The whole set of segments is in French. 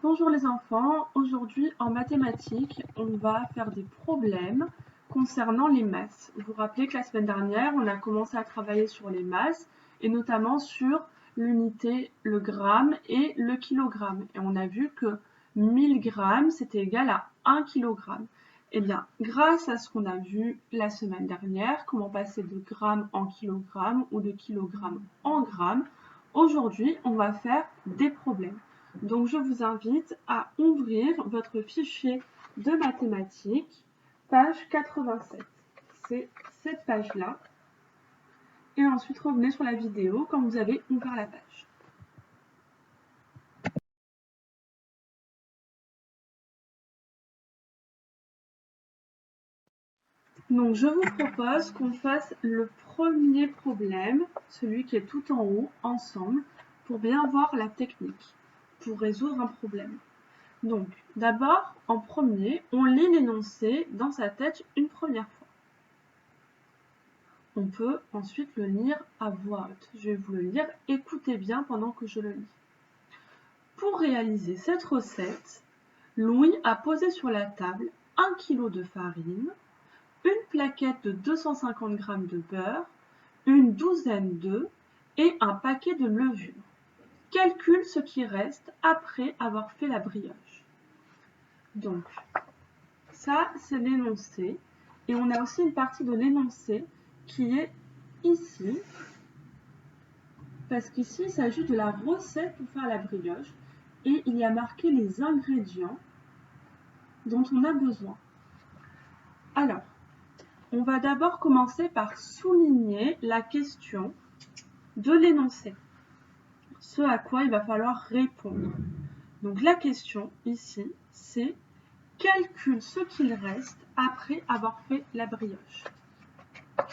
Bonjour les enfants, aujourd'hui en mathématiques, on va faire des problèmes concernant les masses. Vous vous rappelez que la semaine dernière, on a commencé à travailler sur les masses et notamment sur l'unité, le gramme et le kilogramme. Et on a vu que 1000 grammes, c'était égal à 1 kilogramme. Eh bien, grâce à ce qu'on a vu la semaine dernière, comment passer de grammes en kilogrammes ou de kilogrammes en grammes, aujourd'hui, on va faire des problèmes. Donc, je vous invite à ouvrir votre fichier de mathématiques, page 87. C'est cette page-là. Et ensuite, revenez sur la vidéo quand vous avez ouvert la page. Donc, je vous propose qu'on fasse le premier problème, celui qui est tout en haut, ensemble, pour bien voir la technique, pour résoudre un problème. Donc, d'abord, en premier, on lit l'énoncé dans sa tête une première fois. On peut ensuite le lire à voix haute. Je vais vous le lire, écoutez bien pendant que je le lis. Pour réaliser cette recette, Louis a posé sur la table 1 kg de farine, une plaquette de 250 g de beurre, une douzaine d'œufs et un paquet de levure. Calcule ce qui reste après avoir fait la brioche. Donc, ça c'est l'énoncé. Et on a aussi une partie de l'énoncé qui est ici. Parce qu'ici, il s'agit de la recette pour faire la brioche et il y a marqué les ingrédients dont on a besoin. Alors, on va d'abord commencer par souligner la question de l'énoncé, ce à quoi il va falloir répondre. Donc la question ici, c'est calcule ce qu'il reste après avoir fait la brioche.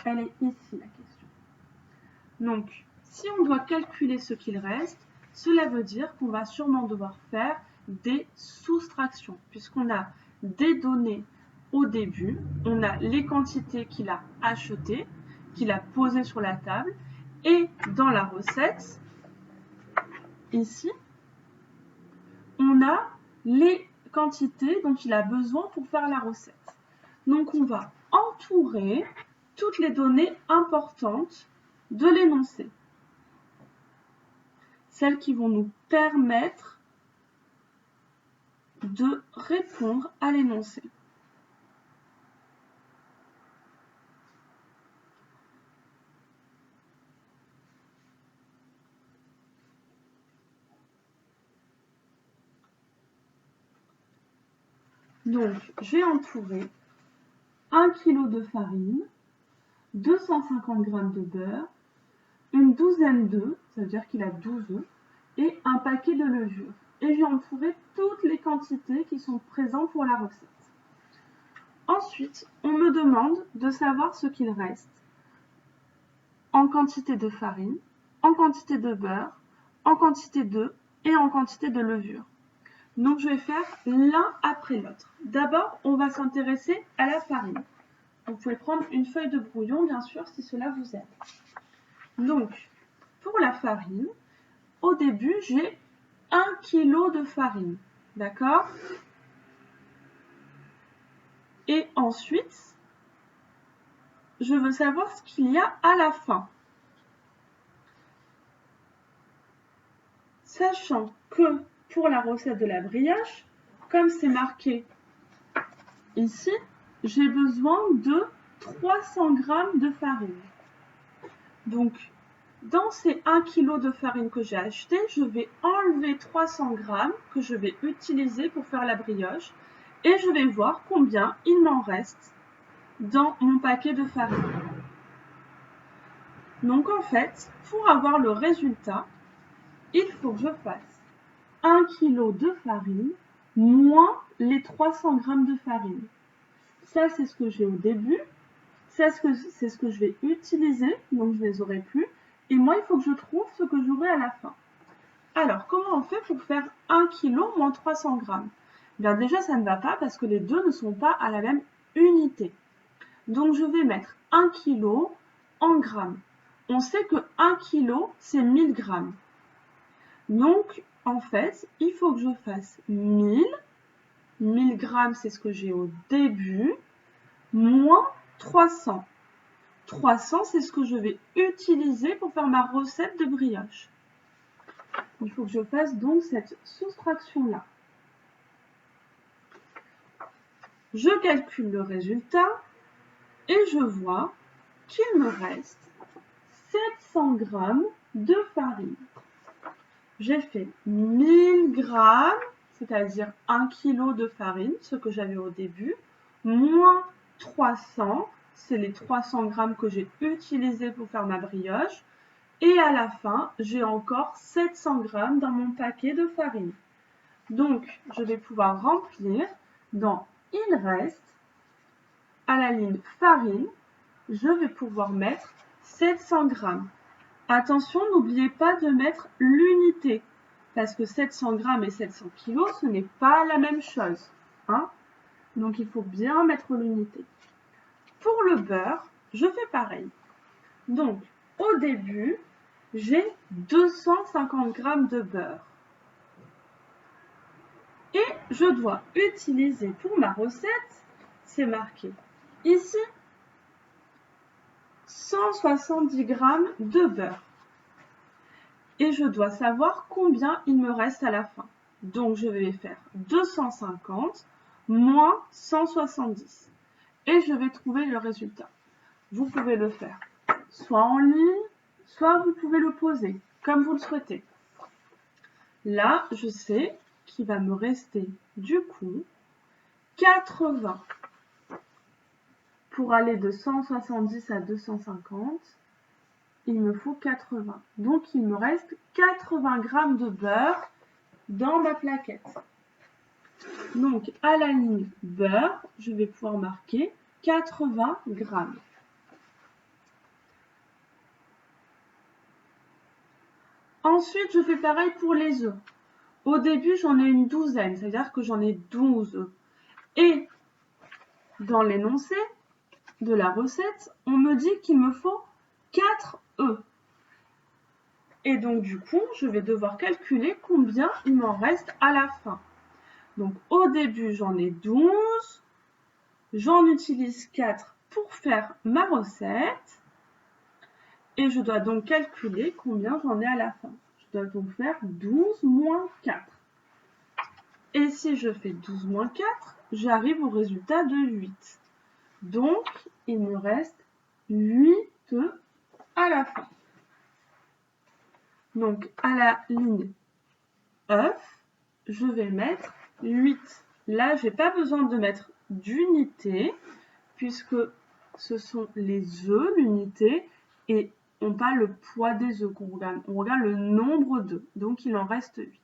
Elle est ici la question. Donc, si on doit calculer ce qu'il reste, cela veut dire qu'on va sûrement devoir faire des soustractions, puisqu'on a des données au début, on a les quantités qu'il a achetées, qu'il a posées sur la table, et dans la recette, ici, on a les quantités dont il a besoin pour faire la recette. Donc, on va entourer toutes les données importantes de l'énoncé. Celles qui vont nous permettre de répondre à l'énoncé. Donc, j'ai entouré 1 kg de farine, 250 g de beurre, une douzaine d'œufs, ça veut dire qu'il a 12 œufs, et un paquet de levure. Et j'ai entouré toutes les quantités qui sont présentes pour la recette. Ensuite, on me demande de savoir ce qu'il reste en quantité de farine, en quantité de beurre, en quantité d'œufs et en quantité de levure. Donc, je vais faire l'un après l'autre. D'abord, on va s'intéresser à la farine. Vous pouvez prendre une feuille de brouillon, bien sûr, si cela vous aide. Donc, pour la farine, au début, j'ai 1 kg de farine. D'accord? Et ensuite, je veux savoir ce qu'il y a à la fin. Sachant que pour la recette de la brioche, comme c'est marqué ici, j'ai besoin de 300 g de farine. Donc, dans ces 1 kg de farine que j'ai acheté, je vais enlever 300 g que je vais utiliser pour faire la brioche et je vais voir combien il m'en reste dans mon paquet de farine. Donc en fait, pour avoir le résultat, il faut que je fasse 1 kg de farine moins les 300 g de farine. Ça, c'est ce que j'ai au début. C'est ce que je vais utiliser, donc je ne les aurai plus. Et moi, il faut que je trouve ce que j'aurai à la fin. Alors, comment on fait pour faire 1 kg moins 300 g? Bien déjà, ça ne va pas parce que les deux ne sont pas à la même unité. Donc, je vais mettre 1 kg en grammes. On sait que 1 kg, c'est 1000 grammes. Donc, en fait, il faut que je fasse 1000. 1000 grammes, c'est ce que j'ai au début, moins 300. 300, c'est ce que je vais utiliser pour faire ma recette de brioche. Il faut que je fasse donc cette soustraction-là. Je calcule le résultat et je vois qu'il me reste 700 g de farine. J'ai fait 1000 g, c'est-à-dire 1 kg de farine, ce que j'avais au début, moins 300, c'est les 300 g que j'ai utilisés pour faire ma brioche. Et à la fin, j'ai encore 700 g dans mon paquet de farine. Donc, je vais pouvoir remplir dans « Il reste », à la ligne « Farine », je vais pouvoir mettre 700 g. Attention, n'oubliez pas de mettre l'unité, parce que 700 g et 700 kg, ce n'est pas la même chose. Hein? Donc, il faut bien mettre l'unité. Pour le beurre, je fais pareil. Donc, au début, j'ai 250 g de beurre. Et je dois utiliser pour ma recette, c'est marqué ici, 170 g de beurre. Et je dois savoir combien il me reste à la fin. Donc, je vais faire 250 moins 170. Et je vais trouver le résultat. Vous pouvez le faire soit en ligne, soit vous pouvez le poser, comme vous le souhaitez. Là, je sais qu'il va me rester du coup 80. Pour aller de 170 à 250, il me faut 80. Donc, il me reste 80 g de beurre dans ma plaquette. Donc, à la ligne beurre, je vais pouvoir marquer 80 g. Ensuite, je fais pareil pour les œufs. Au début, j'en ai une douzaine, c'est-à-dire que j'en ai 12 œufs. Et dans l'énoncé de la recette, on me dit qu'il me faut 4 œufs. Et donc, du coup, je vais devoir calculer combien il m'en reste à la fin. Donc, au début, j'en ai 12. J'en utilise 4 pour faire ma recette. Et je dois donc calculer combien j'en ai à la fin. Je dois donc faire 12 moins 4. Et si je fais 12 moins 4, j'arrive au résultat de 8. Donc, il me reste 8 œufs à la fin. Donc, à la ligne œuf, je vais mettre 8. Là, je n'ai pas besoin de mettre d'unité, puisque ce sont les œufs, l'unité, et on pas le poids des œufs qu'on regarde. On regarde le nombre d'œufs. Donc, il en reste 8.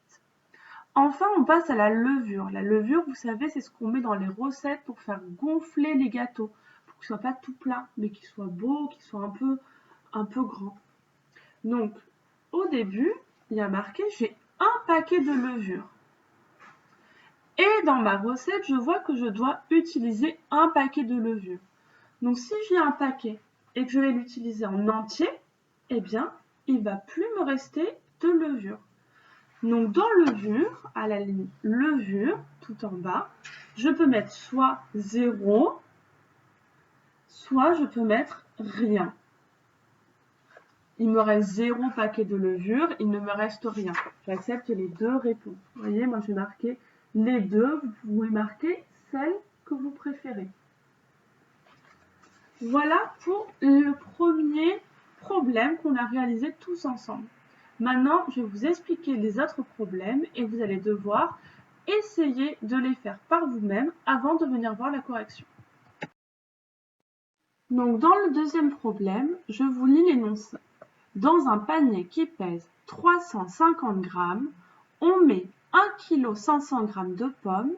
Enfin, on passe à la levure. La levure, vous savez, c'est ce qu'on met dans les recettes pour faire gonfler les gâteaux, pour qu'ils ne soient pas tout plats, mais qu'ils soient beaux, qu'ils soient un peu grands. Donc, au début, il y a marqué « j'ai un paquet de levure ». Et dans ma recette, je vois que je dois utiliser un paquet de levure. Donc, si j'ai un paquet et que je vais l'utiliser en entier, eh bien, il ne va plus me rester de levure. Donc, dans levure, à la ligne levure, tout en bas, je peux mettre soit 0, soit je peux mettre rien. Il me reste 0 paquet de levure, il ne me reste rien. J'accepte les deux réponses. Vous voyez, moi, j'ai marqué les deux. Vous pouvez marquer celle que vous préférez. Voilà pour le premier problème qu'on a réalisé tous ensemble. Maintenant, je vais vous expliquer les autres problèmes et vous allez devoir essayer de les faire par vous-même avant de venir voir la correction. Donc, dans le deuxième problème, je vous lis l'énoncé. Dans un panier qui pèse 350 g, on met 1,5 kg de pommes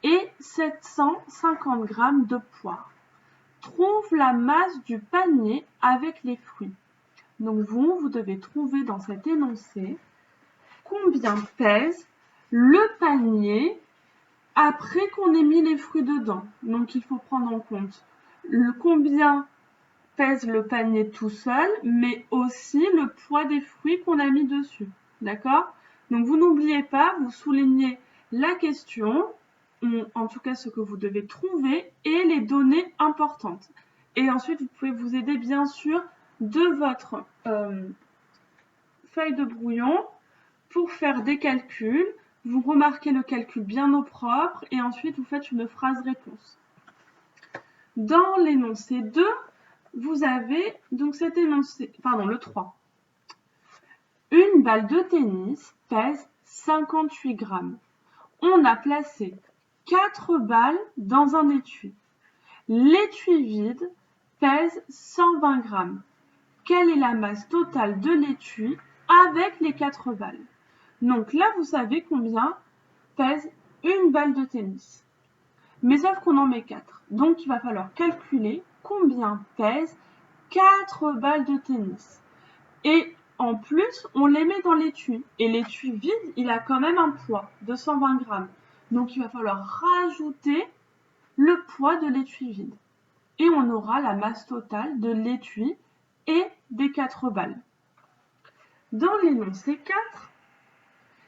et 750 g de poires. Trouve la masse du panier avec les fruits. Donc vous devez trouver dans cet énoncé combien pèse le panier après qu'on ait mis les fruits dedans. Donc il faut prendre en compte combien pèse le panier tout seul, mais aussi le poids des fruits qu'on a mis dessus. D'accord ? Donc vous n'oubliez pas, vous soulignez la question, ou en tout cas ce que vous devez trouver, et les données importantes. Et ensuite, vous pouvez vous aider bien sûr de votre feuille de brouillon pour faire des calculs. Vous remarquez le calcul bien au propre et ensuite vous faites une phrase réponse. Dans l'énoncé 2, vous avez donc cet énoncé, le 3. Une balle de tennis pèse 58 grammes. On a placé 4 balles dans un étui. L'étui vide pèse 120 grammes. Quelle est la masse totale de l'étui avec les 4 balles? Donc là, vous savez combien pèse une balle de tennis. Mais sauf qu'on en met 4. Donc il va falloir calculer combien pèse 4 balles de tennis. Et en plus, on les met dans l'étui. Et l'étui vide, il a quand même un poids de 120 grammes. Donc il va falloir rajouter le poids de l'étui vide. Et on aura la masse totale de l'étui et des 4 balles. Dans l'énoncé 4,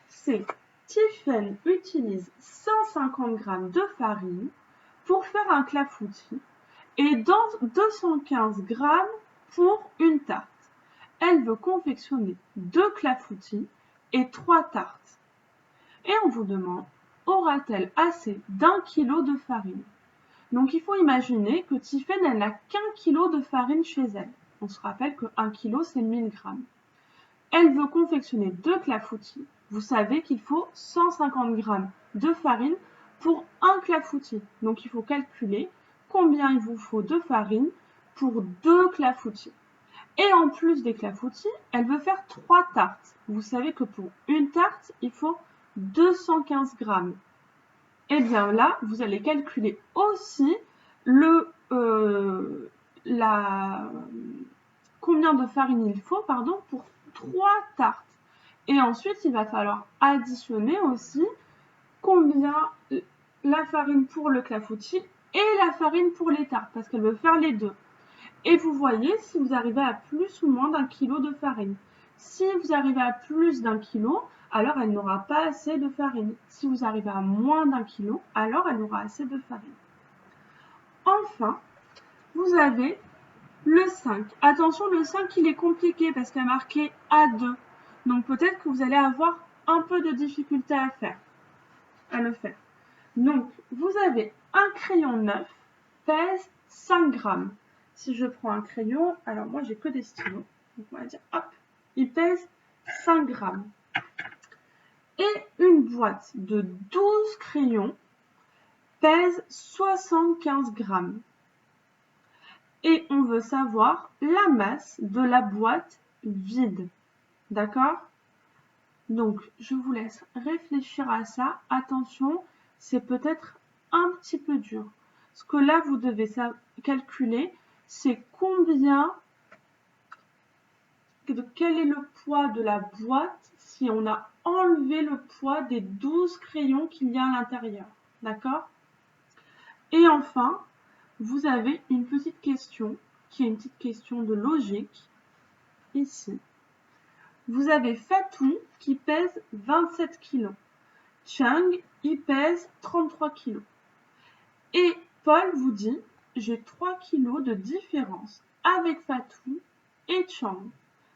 c'est Tiffaine utilise 150 g de farine pour faire un clafoutis et dans 215 g pour une tarte. Elle veut confectionner 2 clafoutis et 3 tartes. Et on vous demande, aura-t-elle assez d'1 kg de farine? Donc il faut imaginer que Tiffaine, elle n'a qu'1 kg de farine chez elle. On se rappelle que 1 kg, c'est 1000 g. Elle veut confectionner 2 clafoutis. Vous savez qu'il faut 150 g de farine pour un clafoutis. Donc il faut calculer combien il vous faut de farine pour 2 clafoutis. Et en plus des clafoutis, elle veut faire 3 tartes. Vous savez que pour une tarte, il faut 215 g. Et bien là, vous allez calculer aussi combien de farine il faut pour 3 tartes. Et ensuite, il va falloir additionner aussi combien la farine pour le clafoutis et la farine pour les tartes, parce qu'elle veut faire les deux. Et vous voyez si vous arrivez à plus ou moins d'1 kg de farine. Si vous arrivez à plus d'1 kg, alors elle n'aura pas assez de farine. Si vous arrivez à moins d'1 kg, alors elle aura assez de farine. Enfin, vous avez le 5. Attention, le 5, il est compliqué parce qu'il y a marqué A2. Donc peut-être que vous allez avoir un peu de difficulté à le faire. Donc, vous avez un crayon neuf, pèse 5 grammes. Si je prends un crayon, alors moi j'ai que des stylos. Donc on va dire, hop, il pèse 5 grammes. Et une boîte de 12 crayons pèse 75 grammes. Et on veut savoir la masse de la boîte vide. D'accord? Donc, je vous laisse réfléchir à ça. Attention, c'est peut-être un petit peu dur. Ce que là, vous devez calculer, c'est quel est le poids de la boîte si on a enlevé le poids des 12 crayons qu'il y a à l'intérieur. D'accord? Et enfin, vous avez une petite question, qui est une petite question de logique, ici. Vous avez Fatou qui pèse 27 kg. Chang, il pèse 33 kg. Et Paul vous dit, j'ai 3 kg de différence avec Fatou et Chang.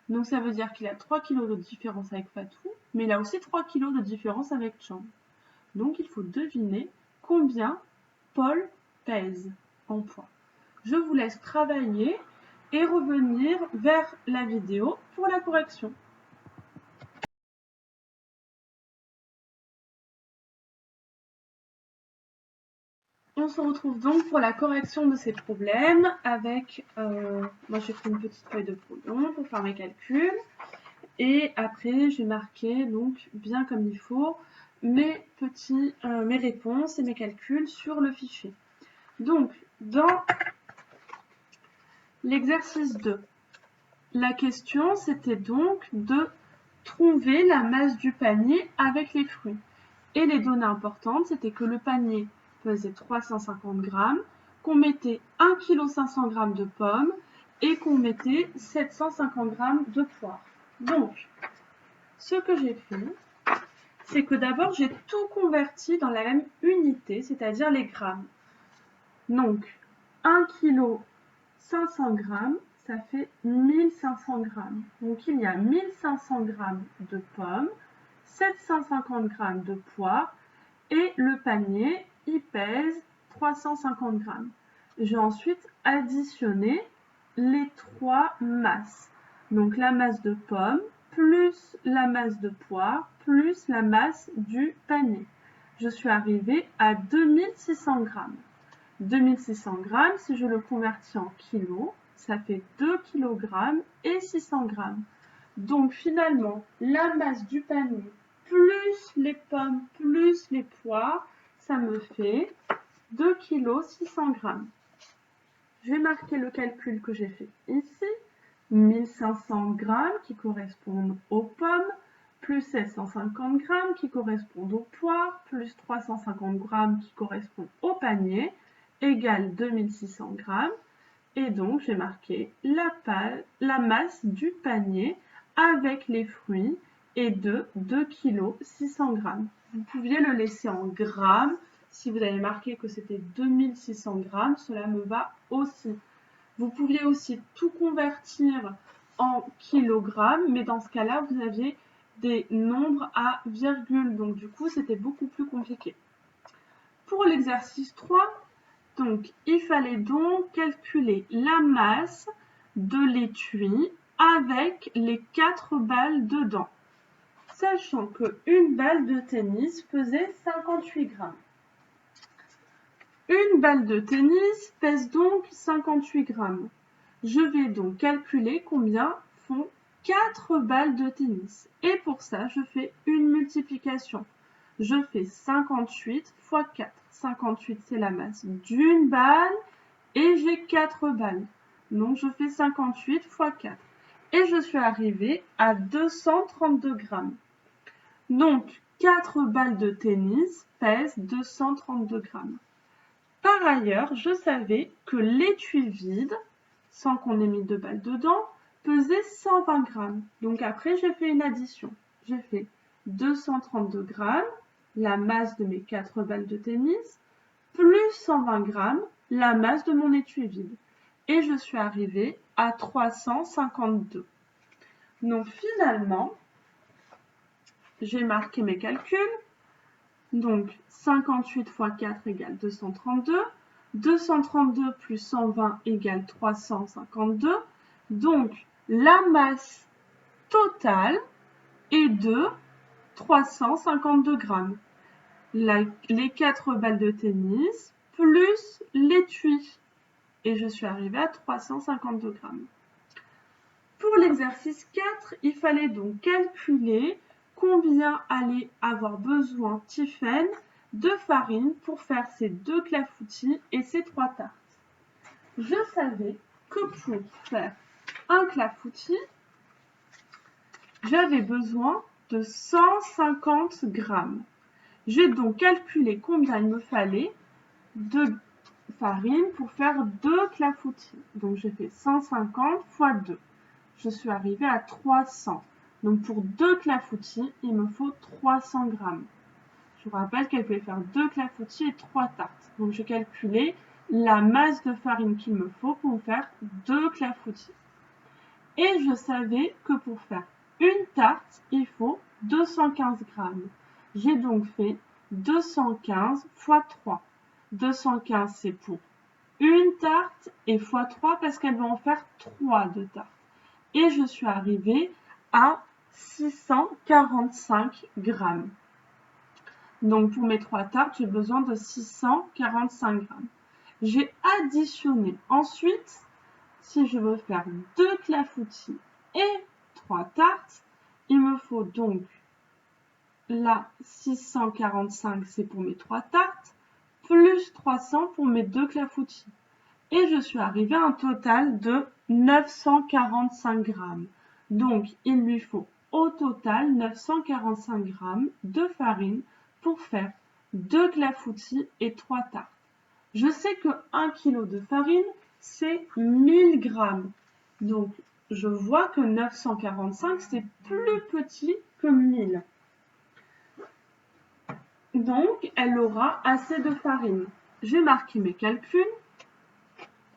Donc ça veut dire qu'il a 3 kg de différence avec Fatou, mais il a aussi 3 kg de différence avec Chang. Donc il faut deviner combien Paul pèse en poids. Je vous laisse travailler et revenir vers la vidéo pour la correction. On se retrouve donc pour la correction de ces problèmes avec, moi j'ai pris une petite feuille de brouillon pour faire mes calculs et après j'ai marqué donc bien comme il faut mes réponses et mes calculs sur le fichier. Donc dans l'exercice 2, la question c'était donc de trouver la masse du panier avec les fruits. Et les données importantes c'était que le panier pesait 350 grammes, qu'on mettait 1,5 kg de pommes et qu'on mettait 750 grammes de poires. Donc, ce que j'ai fait, c'est que d'abord, j'ai tout converti dans la même unité, c'est-à-dire les grammes. Donc, 1 kg 500 grammes, ça fait 1500 grammes. Donc, il y a 1500 grammes de pommes, 750 grammes de poires et le panier, il pèse 350 grammes. J'ai ensuite additionné les trois masses. Donc, la masse de pommes plus la masse de poires plus la masse du panier. Je suis arrivée à 2600 grammes. 2600 grammes, si je le convertis en kilos, ça fait 2 kg et 600 grammes. Donc finalement, la masse du panier plus les pommes plus les poires, ça me fait 2 kg 600 grammes. Je vais marquer le calcul que j'ai fait ici. 1500 grammes qui correspondent aux pommes, plus 750 grammes qui correspondent aux poires, plus 350 grammes qui correspondent au panier, égale 2600 grammes. Et donc, j'ai marqué la masse du panier avec les fruits est de 2 kg 600 grammes. Vous pouviez le laisser en grammes. Si vous avez marqué que c'était 2600 grammes, cela me va aussi. Vous pouviez aussi tout convertir en kilogrammes, mais dans ce cas-là, vous aviez des nombres à virgule, donc du coup, c'était beaucoup plus compliqué. Pour l'exercice 3, donc, il fallait donc calculer la masse de l'étui avec les 4 balles dedans, sachant qu'une balle de tennis pesait 58 grammes. Une balle de tennis pèse donc 58 grammes. Je vais donc calculer combien font 4 balles de tennis. Et pour ça, je fais une multiplication. Je fais 58 fois 4. 58, c'est la masse d'une balle et j'ai 4 balles. Donc, je fais 58 fois 4. Et je suis arrivée à 232 grammes. Donc, 4 balles de tennis pèsent 232 grammes. Par ailleurs, je savais que l'étui vide, sans qu'on ait mis de balles dedans, pesait 120 grammes. Donc après, j'ai fait une addition. J'ai fait 232 grammes, la masse de mes 4 balles de tennis, plus 120 grammes, la masse de mon étui vide. Et je suis arrivée à 352. Donc finalement, j'ai marqué mes calculs. Donc 58 fois 4 égale 232. 232 plus 120 égale 352. Donc la masse totale est de 352 grammes. Les 4 balles de tennis plus l'étui. Et je suis arrivée à 352 grammes. Pour l'exercice 4, il fallait donc calculer combien allait avoir besoin Tiffaine de farine pour faire ses 2 clafoutis et ses 3 tartes. Je savais que pour faire un clafoutis, j'avais besoin de 150 grammes. J'ai donc calculé combien il me fallait de farine pour faire 2 clafoutis. Donc j'ai fait 150 fois 2. Je suis arrivée à 300. Donc pour 2 clafoutis, il me faut 300 grammes. Je vous rappelle qu'elle pouvait faire 2 clafoutis et 3 tartes. Donc j'ai calculé la masse de farine qu'il me faut pour faire 2 clafoutis. Et je savais que pour faire une tarte, il faut 215 grammes. J'ai donc fait 215 fois 3. 215, c'est pour une tarte et fois 3 parce qu'elle va en faire 3 de tartes. Et je suis arrivée à 645 grammes. Donc pour mes 3 tartes, j'ai besoin de 645 grammes. J'ai additionné ensuite, si je veux faire 2 clafoutis et 3 tartes, il me faut donc là 645, c'est pour mes 3 tartes, plus 300 pour mes 2 clafoutis. Et je suis arrivée à un total de 945 grammes. Donc, il lui faut au total 945 grammes de farine pour faire 2 clafoutis et 3 tartes. Je sais que 1 kg de farine, c'est 1000 grammes. Donc, je vois que 945, c'est plus petit que 1000. Donc, elle aura assez de farine. Je vais marquer mes calculs.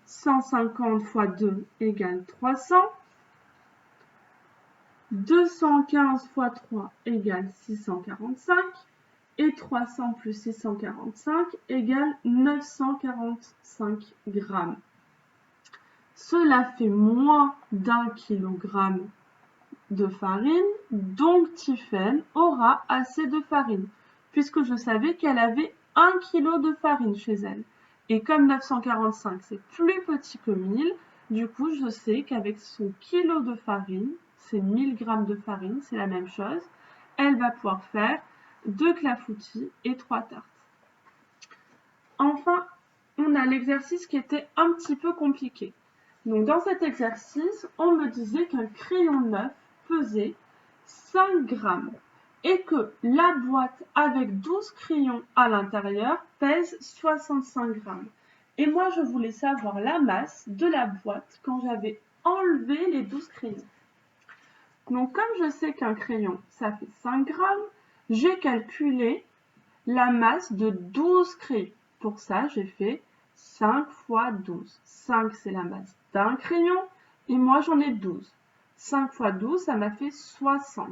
150 fois 2 égale 300. 215 fois 3 égale 645. Et 300 plus 645 égale 945 grammes. Cela fait moins d'1 kg de farine, donc Tiffaine aura assez de farine, puisque je savais qu'elle avait 1 kg de farine chez elle. Et comme 945 c'est plus petit que 1000, du coup je sais qu'avec son kilo de farine, c'est 1000 g de farine, c'est la même chose, elle va pouvoir faire 2 clafoutis et 3 tartes. Enfin, on a l'exercice qui était un petit peu compliqué. Donc dans cet exercice, on me disait qu'un crayon neuf pesait 5 grammes et que la boîte avec 12 crayons à l'intérieur pèse 65 grammes. Et moi, je voulais savoir la masse de la boîte quand j'avais enlevé les 12 crayons. Donc comme je sais qu'un crayon, ça fait 5 grammes, j'ai calculé la masse de 12 crayons. Pour ça, j'ai fait 5 fois 12. 5, c'est la masse d'un crayon et moi, j'en ai 12. 5 fois 12, ça m'a fait 60.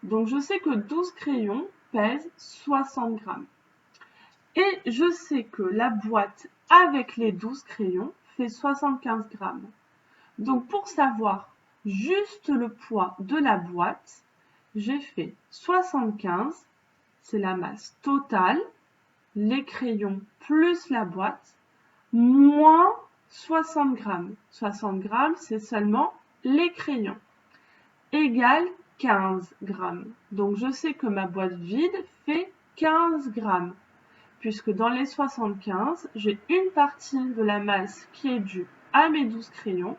Donc, je sais que 12 crayons pèsent 60 grammes. Et je sais que la boîte avec les 12 crayons fait 75 grammes. Donc, pour savoir juste le poids de la boîte, j'ai fait 75, c'est la masse totale, les crayons plus la boîte, moins 60 grammes. 60 grammes, c'est seulement les crayons, égale 15 grammes. Donc, je sais que ma boîte vide fait 15 grammes, puisque dans les 75, j'ai une partie de la masse qui est due à mes 12 crayons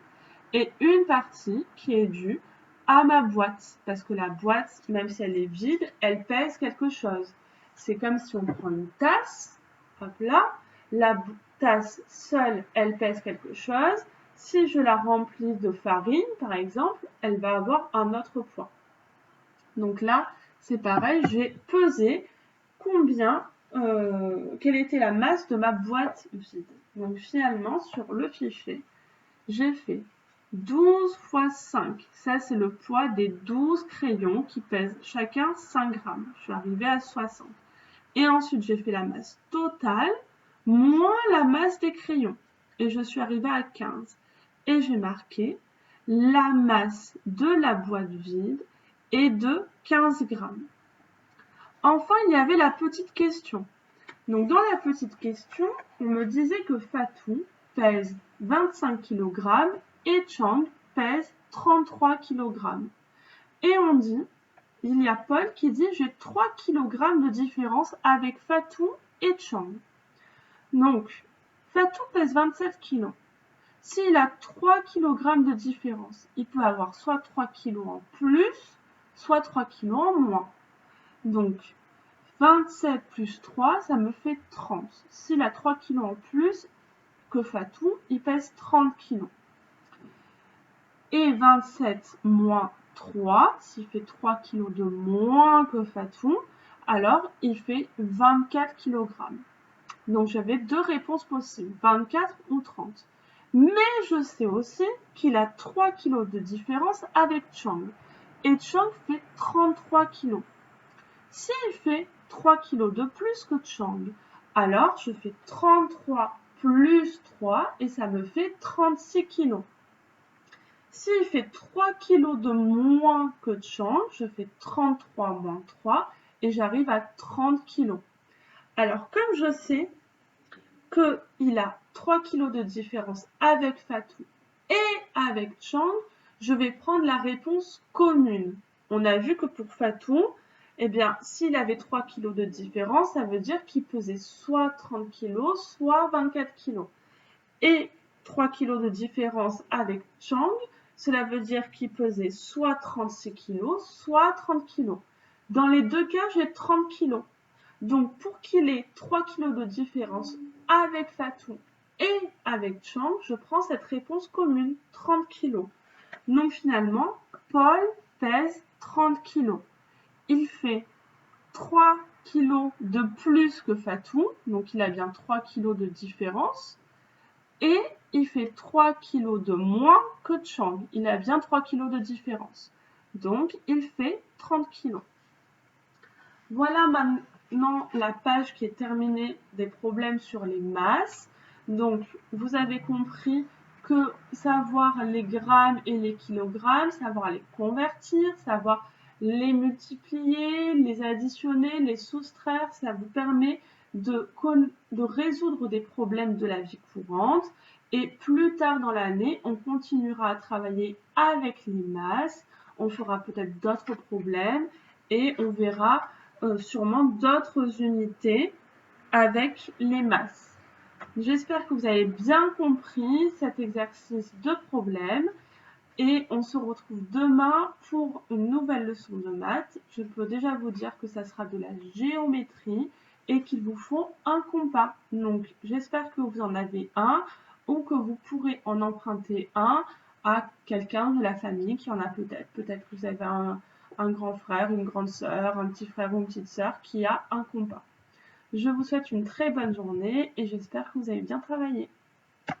et une partie qui est due à ma boîte, parce que la boîte, même si elle est vide, elle pèse quelque chose. C'est comme si on prend une tasse, hop là, la tasse seule, elle pèse quelque chose. Si je la remplis de farine, par exemple, elle va avoir un autre poids. Donc là, c'est pareil, j'ai pesé quelle était la masse de ma boîte vide. Donc finalement, sur le fichier, j'ai fait 12 fois 5. Ça, c'est le poids des 12 crayons qui pèsent chacun 5 grammes. Je suis arrivée à 60. Et ensuite, j'ai fait la masse totale moins la masse des crayons. Et je suis arrivée à 15. Et j'ai marqué la masse de la boîte vide est de 15 grammes. Enfin, il y avait la petite question. Donc, dans la petite question, on me disait que Fatou pèse 25 kg et Chang pèse 33 kg. Et on dit, il y a Paul qui dit, j'ai 3 kg de différence avec Fatou et Chang. Donc, Fatou pèse 27 kg. S'il a 3 kg de différence, il peut avoir soit 3 kg en plus, soit 3 kg en moins. Donc, 27 plus 3, ça me fait 30. S'il a 3 kg en plus que Fatou, il pèse 30 kg. Et 27 moins 3, s'il fait 3 kg de moins que Fatou, alors il fait 24 kg. Donc j'avais deux réponses possibles, 24 ou 30. Mais je sais aussi qu'il a 3 kg de différence avec Chang. Et Chang fait 33 kg. S'il fait 3 kg de plus que Chang, alors je fais 33 plus 3 et ça me fait 36 kg. S'il fait 3 kg de moins que Chang, je fais 33 moins 3 et j'arrive à 30 kg. Alors comme je sais qu'il a 3 kg de différence avec Fatou et avec Chang, je vais prendre la réponse commune. On a vu que pour Fatou, eh bien, s'il avait 3 kg de différence, ça veut dire qu'il pesait soit 30 kg, soit 24 kg. Et 3 kg de différence avec Chang, cela veut dire qu'il pesait soit 36 kg, soit 30 kg. Dans les deux cas, j'ai 30 kg. Donc, pour qu'il ait 3 kg de différence avec Fatou et avec Chang, je prends cette réponse commune, 30 kg. Donc, finalement, Paul pèse 30 kg. Il fait 3 kg de plus que Fatou, donc il a bien 3 kg de différence, et il fait 3 kg de moins que Chang, il a bien 3 kg de différence, donc il fait 30 kg. Voilà maintenant la page qui est terminée des problèmes sur les masses. Donc, vous avez compris que savoir les grammes et les kilogrammes, savoir les convertir, savoir les multiplier, les additionner, les soustraire, ça vous permet de résoudre des problèmes de la vie courante. Et plus tard dans l'année, on continuera à travailler avec les masses. On fera peut-être d'autres problèmes et on verra sûrement d'autres unités avec les masses. J'espère que vous avez bien compris cet exercice de problème et on se retrouve demain pour une nouvelle leçon de maths. Je peux déjà vous dire que ça sera de la géométrie et qu'il vous faut un compas. Donc j'espère que vous en avez un ou que vous pourrez en emprunter un à quelqu'un de la famille qui en a peut-être. Peut-être que vous avez un grand frère, une grande sœur, un petit frère ou une petite sœur qui a un compas. Je vous souhaite une très bonne journée et j'espère que vous avez bien travaillé.